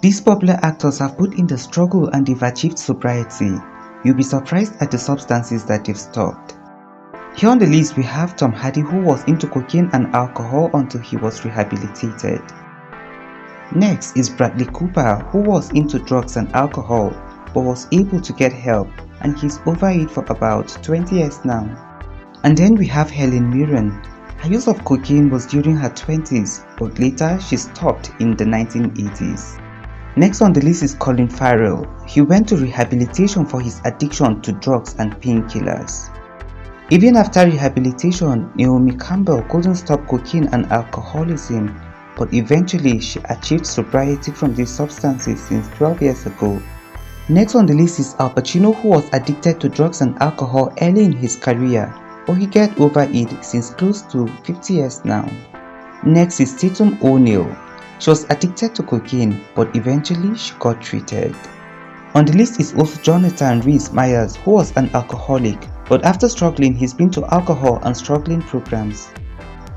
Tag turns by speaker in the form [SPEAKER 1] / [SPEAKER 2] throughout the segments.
[SPEAKER 1] These popular actors have put in the struggle and they've achieved sobriety. You'll be surprised at the substances that they've stopped. Here on the list we have Tom Hardy, who was into cocaine and alcohol until he was rehabilitated. Next is Bradley Cooper, who was into drugs and alcohol but was able to get help, and he's over it for about 20 years now. And then we have Helen Mirren. Her use of cocaine was during her 20s, but later she stopped in the 1980s. Next on the list is Colin Farrell. He went to rehabilitation for his addiction to drugs and painkillers. Even after rehabilitation, Naomi Campbell couldn't stop cocaine and alcoholism, but eventually she achieved sobriety from these substances since 12 years ago. Next on the list is Al Pacino, who was addicted to drugs and alcohol early in his career, but he got over it since close to 50 years now. Next is Tatum O'Neal. She was addicted to cocaine, but eventually she got treated. On the list is also Jonathan Rhys Myers, who was an alcoholic, but after struggling he's been to alcohol and struggling programs.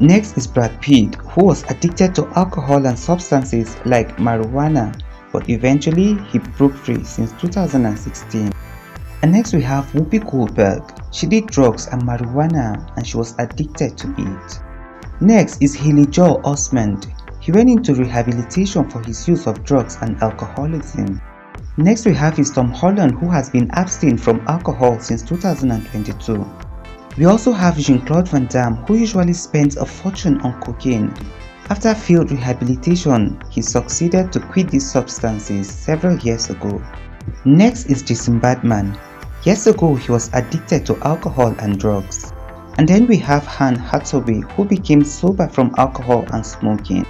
[SPEAKER 1] Next is Brad Pitt, who was addicted to alcohol and substances like marijuana, but eventually he broke free since 2016. And next we have Whoopi Goldberg. She did drugs and marijuana and she was addicted to it. Next is Haley Joel Osment. He went into rehabilitation for his use of drugs and alcoholism. Next we have is Tom Holland, who has been abstained from alcohol since 2022. We also have Jean-Claude Van Damme, who usually spends a fortune on cocaine. After failed rehabilitation, he succeeded to quit these substances several years ago. Next is Jason Bateman. Years ago he was addicted to alcohol and drugs. And then we have Anne Hathaway, who became sober from alcohol and smoking.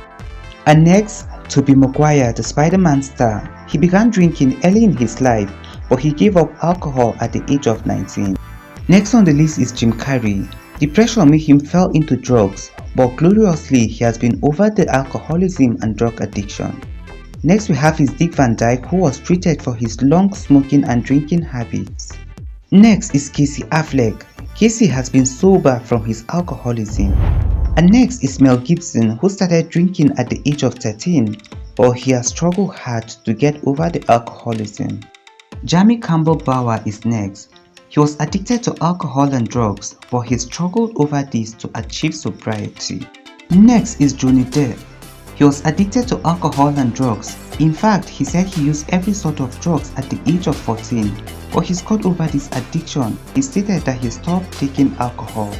[SPEAKER 1] And next, Tobey Maguire, the Spider-Man star. He began drinking early in his life, but he gave up alcohol at the age of 19. Next on the list is Jim Carrey. Depression made him fall into drugs, but gloriously he has been over the alcoholism and drug addiction. Next we have is Dick Van Dyke, who was treated for his long smoking and drinking habits. Next is Casey Affleck. Casey has been sober from his alcoholism. And next is Mel Gibson, who started drinking at the age of 13, but he has struggled hard to get over the alcoholism. Jamie Campbell Bower is next. He was addicted to alcohol and drugs, but he struggled over this to achieve sobriety. Next is Johnny Depp. He was addicted to alcohol and drugs. In fact, he said he used every sort of drugs at the age of 14, but he's got over this addiction. He stated that he stopped taking alcohol.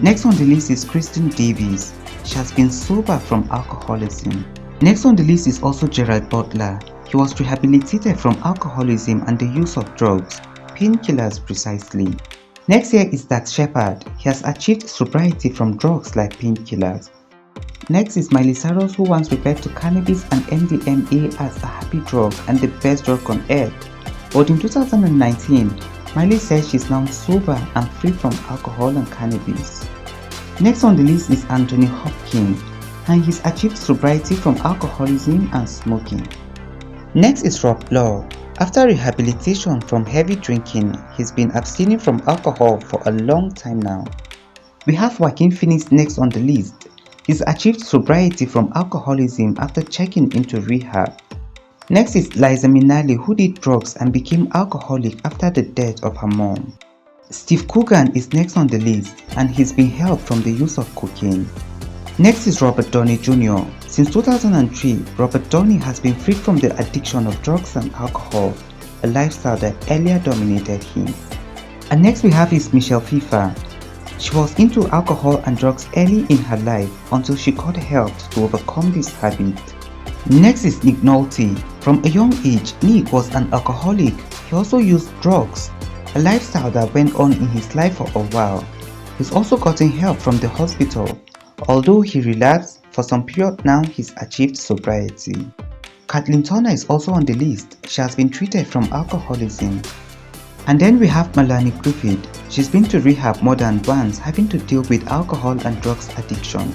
[SPEAKER 1] Next on the list is Kristen Davis. She has been sober from alcoholism. Next on the list is also Gerald Butler. He was rehabilitated from alcoholism and the use of drugs, painkillers precisely. Next here is Dax Shepard. He has achieved sobriety from drugs like painkillers. Next is Miley Cyrus, who once referred to cannabis and MDMA as a happy drug and the best drug on earth. But in 2019, Miley says she's now sober and free from alcohol and cannabis. Next on the list is Anthony Hopkins, and he's achieved sobriety from alcoholism and smoking. Next is Rob Lowe. After rehabilitation from heavy drinking, he's been abstaining from alcohol for a long time now. We have Joaquin Phoenix next on the list. He's achieved sobriety from alcoholism after checking into rehab. Next is Liza Minnelli, who did drugs and became alcoholic after the death of her mom. Steve Coogan is next on the list, and he's been helped from the use of cocaine. Next is Robert Downey Jr. Since 2003, Robert Downey has been freed from the addiction of drugs and alcohol, a lifestyle that earlier dominated him. And next we have is Michelle Pfeiffer. She was into alcohol and drugs early in her life until she got help to overcome this habit. Next is Nick Nolte. From a young age, Nick was an alcoholic. He also used drugs, a lifestyle that went on in his life for a while. He's also gotten help from the hospital. Although he relapsed, for some period now he's achieved sobriety. Kathleen Turner is also on the list. She has been treated from alcoholism. And then we have Melanie Griffith. She's been to rehab more than once, having to deal with alcohol and drugs addiction.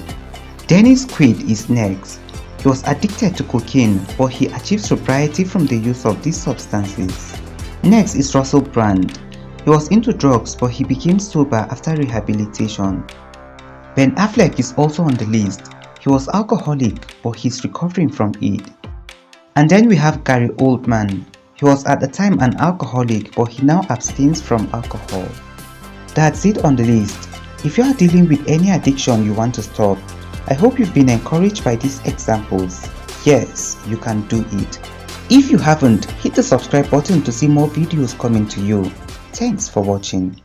[SPEAKER 1] Dennis Quaid is next. He was addicted to cocaine, but he achieved sobriety from the use of these substances. Next is Russell Brand. He was into drugs, but he became sober after rehabilitation. Ben Affleck is also on the list. He was alcoholic, but he's recovering from it. And then we have Gary Oldman. He was at the time an alcoholic, but he now abstains from alcohol. That's it on the list. If you are dealing with any addiction you want to stop, I hope you've been encouraged by these examples. Yes, you can do it. If you haven't, hit the subscribe button to see more videos coming to you. Thanks for watching.